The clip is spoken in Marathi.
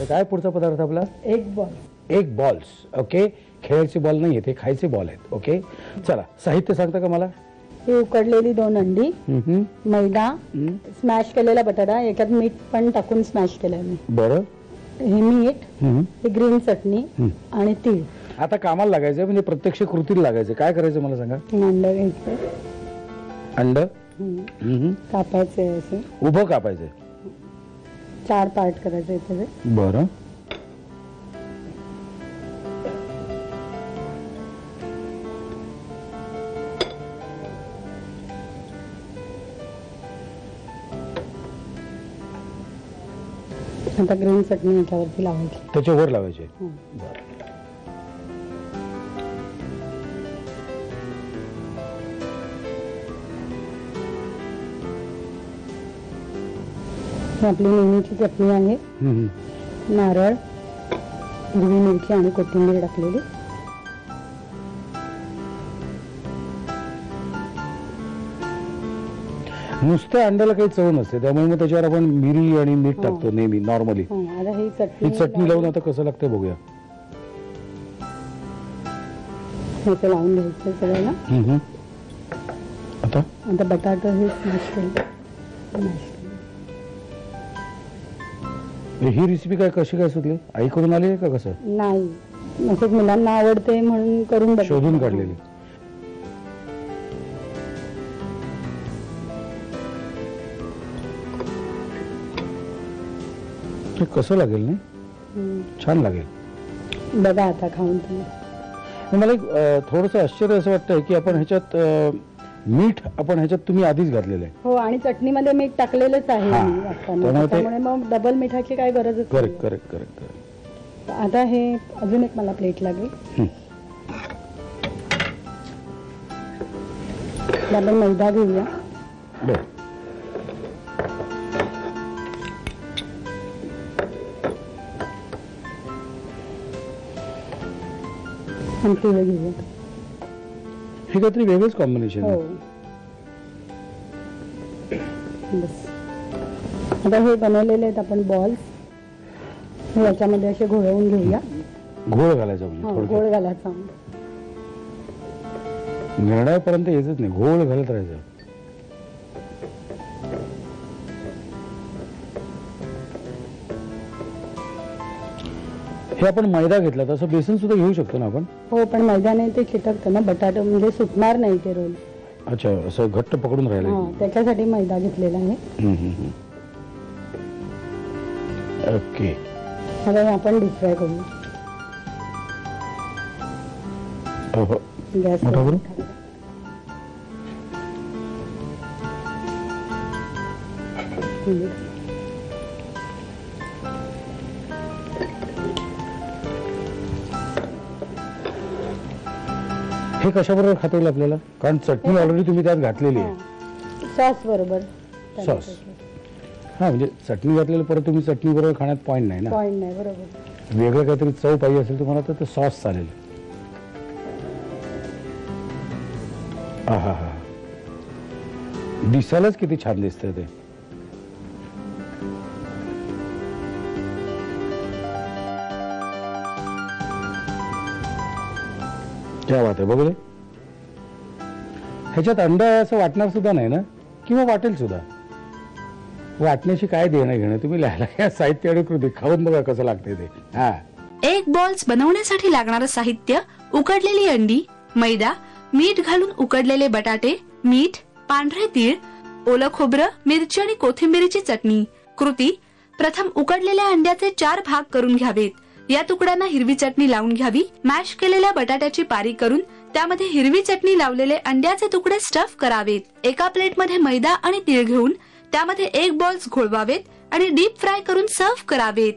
काय पुढचा पदार्थ आपला? एक बॉल. एक बॉल्स. ओके, खेळायचे बॉल नाही ते खायचे बॉल आहेत. ओके, चला साहित्य सांगता का मला? ही उकडलेली 2 अंडी, मैदा, स्मॅश केलेला बटाटा, याच्यात मीठ पण टाकून स्मॅश केलंय मी. बरं. हे मीठ, ही ग्रीन चटणी आणि तीळ. आता कामाला लागायचं म्हणजे प्रत्यक्ष कृतीला लागायचं. काय करायचं मला सांगा? अंड घ्यायचं, अंड कापायचे असे उभं कापायचं, 4 पार्ट करायचे त्याचे. बरं. आता ग्रीन चटणी याच्यावरती लावायची, त्याच्यावर लावायचे. बरं. आपली नेहमीची चटणी आहे. नारळ, हिरवी मिरची आणि कोथिंबीर टाकलेली. नुसत्या अंड्याला काही चव नसते, त्यामुळे मग त्याच्यावर आपण मिरी आणि मीठ टाकतो नेहमी नॉर्मली. आता ही चटणी लावून आता कसं लागतं बघूया. हे लावून घ्यायचं सगळ्याला. आता बटाटा हे स्मॅश केलं. ही रेसिपी काय कशी काय सुचली? आई करून आली का कसं? नाही, म्हणजे मुलांना आवडते म्हणून करून शोधून काढलेली. कसं लागेल? नाही, छान लागेल. बघा आता खाऊन तुम्ही. मला एक थोडंसं आश्चर्य असं वाटतंय की आपण ह्याच्यात मीठ आपण ह्याच्यात तुम्ही आधीच घातलेलं आहे. हो, आणि चटणीमध्ये मीठ टाकलेलंच आहे त्यामुळे मग डबल मिठाची काय गरजच नाही. Correct correct correct. आता हे अजून एक मला प्लेट लागेल. आपण मैदा घेऊया. बरं. आणि तीळ घेऊया. हे काहीतरी वेगळंच कॉम्बिनेशन. हो, बस. आता हे बनवलेले आहेत आपण बॉल्स, हे याच्यामध्ये असे घोळवून घेऊया. घोळ घालायचा म्हणजे घोळ घालायचा. निर्णयापर्यंत यायचंच नाही, घोळ घालत राहायचं. हे आपण मैदा घेतला तसं बेसन सुद्धा घेऊ शकतो ना आपण? हो, पण मैद्याने ते चिटकतं ना, बटाटा म्हणजे सुटणार नाही ते रोल. अच्छा, असं घट्ट पकडून राहिलं. त्याच्यासाठी मैदा घेतलेला आहे. ओके. आता आपण डीप फ्राय करू. गॅस हे कशाबरोबर खाता येईल आपल्याला? कारण चटणी ऑलरेडी तुम्ही त्यात घातलेली आहे. सॉस बरोबर. सॉस. हा, म्हणजे चटणी घातलेली परत तुम्ही चटणी बरोबर खाण्यात पॉइंट नाही ना. पॉइंट नाही, बरोबर. वेगळं काहीतरी चव पाहिजे असेल तुम्हाला तर ते सॉस चालेल. हा, दिसायलाच किती छान दिसतंय ते. क्या बात आहे. बघू दे. ह्याच्यात अंडा असं वाटणार सुद्धा नाही ना, किंवा वाटेल सुद्धा? वाटण्याची काय देणं घेणं? तुम्ही लिहायला साहित्य आणि कृती खाऊन बघा कसं लागते ते. हा. एक बॉल्स बनवण्यासाठी लागणारं साहित्य: उकडलेली अंडी, मैदा, मीठ घालून उकडलेले बटाटे, मीठ, पांढरे तीळ, ओलं खोबरं, मिरची आणि कोथिंबीरीची चटणी. कृती: प्रथम उकडलेल्या अंड्याचे 4 भाग करून घ्यावेत. या तुकड्यांना हिरवी चटणी लावून घ्यावी. मॅश केलेल्या बटाट्याची पारी करून त्यामध्ये हिरवी चटणी लावलेले अंड्याचे तुकडे स्टफ करावेत. एका प्लेटमध्ये मैदा आणि तीळ घेऊन त्यामध्ये एक बॉल्स घोळवावेत आणि डीप फ्राय करून सर्व्ह करावेत.